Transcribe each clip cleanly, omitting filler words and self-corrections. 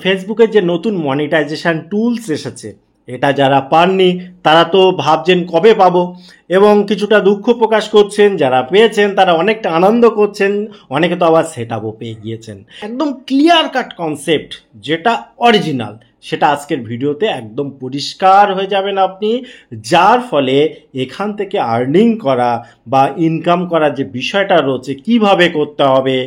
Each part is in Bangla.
ফেসবুকের যে নতুন মনিটাইজেশন টুলস এসেছে, এটা যারা পাননি তারা তো ভাবছেন কবে পাবো, এবং কিছুটা দুঃখ প্রকাশ করছেন। যারা পেয়েছেন তারা অনেকটা আনন্দ করছেন, অনেকে তো আবার সেট আপও পেয়ে গিয়েছেন। একদম ক্লিয়ার কাট কনসেপ্ট যেটা অরিজিনাল, সেটা আজকের ভিডিওতে একদম পরিষ্কার হয়ে যাবেন আপনি, যার ফলে এখান থেকে আর্নিং করা বা ইনকাম করার যে বিষয়টা রয়েছে কিভাবে করতে হবে,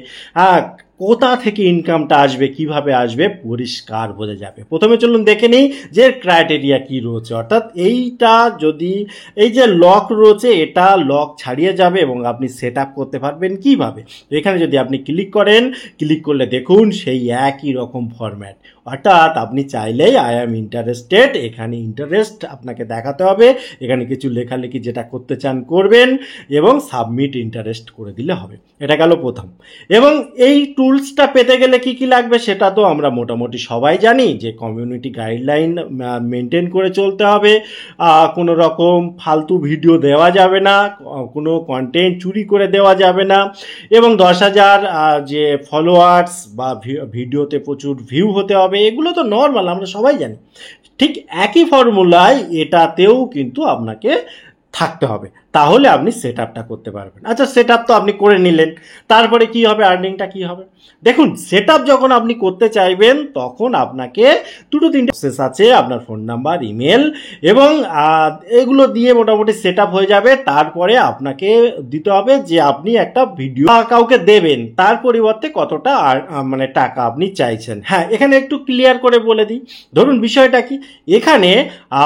কোথা থেকে ইনকামটা আসবে, কিভাবে আসবে, পরিষ্কার বোঝা যাবে। প্রথমে চলুন দেখে নিই যে ক্রাইটেরিয়া কি রয়েছে। অর্থাৎ এইটা যদি এই যে লক রয়েছে, এটা লক ছাড়িয়ে যাবে এবং আপনি সেট আপ করতে পারবেন কিভাবে। এখানে যদি আপনি ক্লিক করেন, ক্লিক করলে দেখুন সেই একই রকম ফরম্যাট। অর্থাৎ আপনি চাইলেই আই অ্যাম ইন্টারেস্টেড, এখানে ইন্টারেস্ট আপনাকে দেখাতে হবে, এখানে কিছু লেখালেখি যেটা করতে চান করবেন এবং সাবমিট ইন্টারেস্ট করে দিলে হবে। এটা গেল প্রথম। এবং এই টুলসটা পেতে গেলে কি কি লাগবে সেটা তো আমরা মোটামুটি সবাই জানি, যে কমিউনিটি গাইডলাইন মেনটেন করে চলতে হবে, কোনো রকম ফালতু ভিডিও দেওয়া যাবে না, কোনো কন্টেন্ট চুরি করে দেওয়া যাবে না, এবং 10,000 যে ফলোয়ার্স বা ভিডিওতে প্রচুর ভিউ হতে হবে। এগুলো তো নর্মাল, আমরা সবাই জানি। ঠিক একই ফর্মুলায় এটাতেও কিন্তু আপনাকে থাকতে হবে, তাহলে আপনি সেট আপটা করতে পারবেন। আচ্ছা, সেট আপ তো আপনি করে নিলেন, তারপরে কি হবে, আর্নিংটা কি হবে? দেখুন, সেট আপ যখন আপনি করতে চাইবেন তখন আপনাকে দুটো তিনটে প্রসেস আছে, আপনার ফোন নাম্বার, ইমেল, এবং এগুলো দিয়ে মোটামুটি সেট আপ হয়ে যাবে। তারপরে আপনাকে দিতে হবে যে আপনি একটা ভিডিও কাউকে দেবেন, তার পরিবর্তে কতটা মানে টাকা আপনি চাইছেন। হ্যাঁ, এখানে একটু ক্লিয়ার করে বলে দিই। ধরুন বিষয়টা কি, এখানে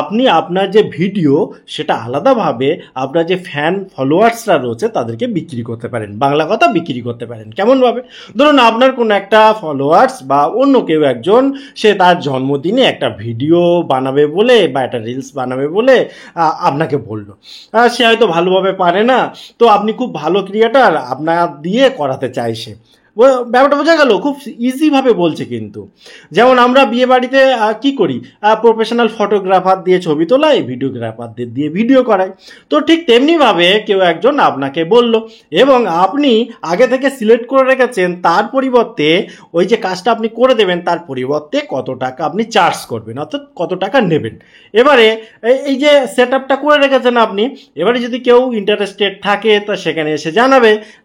আপনি আপনার যে ভিডিও সেটা আলাদাভাবে আপনার যে ফ্যান ফলোয়ার্সরা রয়েছে তাদেরকে বিক্রি করতে পারেন। বাংলা কথা, বিক্রি করতে পারেন কেমনভাবে? ধরুন আপনার কোনো একটা ফলোয়ার্স বা অন্য কেউ একজন, সে তার জন্মদিনে একটা ভিডিও বানাবে বলে বা একটা রিলস বানাবে বলে আপনাকে বললো। সে হয়তো ভালোভাবে পারে না, তো আপনি খুব ভালো ক্রিয়েটার, আপনার দিয়ে করাতে চাইছে। ব্যাপারটা বোঝা গেল? খুব ইজিভাবে বলছে কিন্তু। যেমন আমরা বিয়ে বাড়িতে কি করি, প্রফেশনাল ফটোগ্রাফার দিয়ে ছবি তোলাই, ভিডিওগ্রাফারদের দিয়ে ভিডিও করাই। তো ঠিক তেমনিভাবে কেউ একজন আপনাকে বলল এবং আপনি আগে থেকে সিলেক্ট করে রেখেছেন, তার পরিবর্তে ওই যে কাজটা আপনি করে দেবেন তার পরিবর্তে কত টাকা আপনি চার্জ করবেন, অর্থাৎ কত টাকা নেবেন। এবারে এই যে সেট আপটা করে রেখেছেন আপনি, এবারে যদি কেউ ইন্টারেস্টেড থাকে তো সেখানে এসে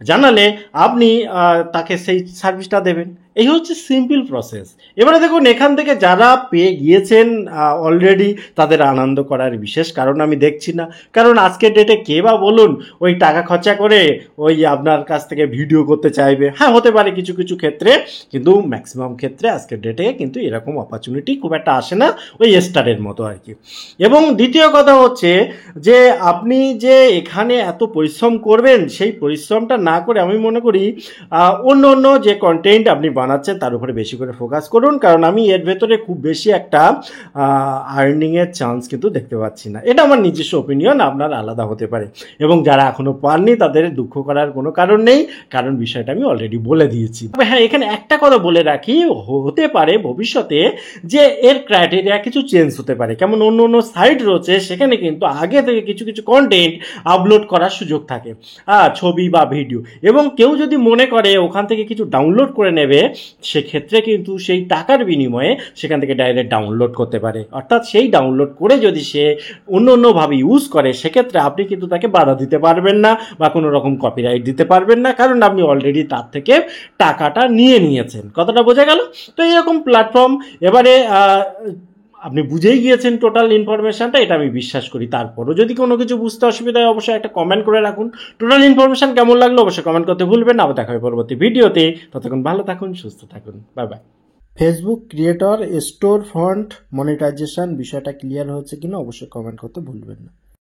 জানালে আপনি তাকে সেই সার্ভিসটা দেবেন। এই হচ্ছে সিম্পল প্রসেস। এবারে দেখুন, এখান থেকে যারা পেয়ে গিয়েছেন অলরেডি, তাদের আনন্দ করার বিশেষ কারণ আমি দেখছি না। কারণ আজকের ডেটে কে বা বলুন ওই টাকা খরচা করে ওই আপনার কাছ থেকে ভিডিও করতে চাইবে? হ্যাঁ, হতে পারে কিছু কিছু ক্ষেত্রে, কিন্তু ম্যাক্সিমাম ক্ষেত্রে আজকের ডেটে কিন্তু এরকম অপরচুনিটি খুব একটা আসে না, ওই স্টারের মতো আর কি। এবং দ্বিতীয় কথা হচ্ছে যে আপনি যে এখানে এত পরিশ্রম করবেন, সেই পরিশ্রমটা না করে আমি মনে করি অন্য যে কন্টেন্ট আপনি বানাচ্ছেন তার উপরে বেশি করে ফোকাস করুন। কারণ আমি এর ভেতরে খুব বেশি একটা আর্নিংয়ের চান্স কিন্তু দেখতে পাচ্ছি না। এটা আমার নিজস্ব ওপিনিয়ন, আপনার আলাদা হতে পারে। এবং যারা এখনও পাননি তাদের দুঃখ করার কোনো কারণ নেই, কারণ বিষয়টা আমি অলরেডি বলে দিয়েছি। তবে হ্যাঁ, এখানে একটা কথা বলে রাখি, হতে পারে ভবিষ্যতে যে এর ক্রাইটেরিয়া কিছু চেঞ্জ হতে পারে। কেমন, অন্য সাইট রয়েছে সেখানে কিন্তু আগে থেকে কিছু কন্টেন্ট আপলোড করার সুযোগ থাকে, ছবি বা ভিডিও, এবং কেউ যদি মনে করে ওখান থেকে কিছু ডাউনলোড করে নেবে, সেক্ষেত্রে কিন্তু সেই টাকার বিনিময়ে সেখান থেকে ডাইরেক্ট ডাউনলোড করতে পারে। অর্থাৎ সেই ডাউনলোড করে যদি সে অন্যভাবে ইউজ করে, সেক্ষেত্রে আপনি কিন্তু তাকে বাধা দিতে পারবেন না বা কোনো রকম কপিরাইট দিতে পারবেন না, কারণ আপনি অলরেডি তার থেকে টাকাটা নিয়েছেন। কথাটা বোঝা গেল? তো এরকম প্ল্যাটফর্ম, এবারে আপনি বুঝেই গিয়েছেন টোটাল ইনফরমেশনটা, এটা আমি বিশ্বাস করি। তারপরও যদি কোনো কিছু বুঝতে অসুবিধা হয় অবশ্যই একটা কমেন্ট করে রাখুন। টোটাল ইনফরমেশন কেমন লাগলো অবশ্যই কমেন্ট করতে ভুলবেন না। আবার দেখা হবে পরবর্তী ভিডিওতে। ততক্ষণ ভালো থাকুন, সুস্থ থাকুন, bye bye. Facebook creator store font monetization বিষয়টা ক্লিয়ার হচ্ছে কিনা অবশ্যই কমেন্ট করতে ভুলবেন না।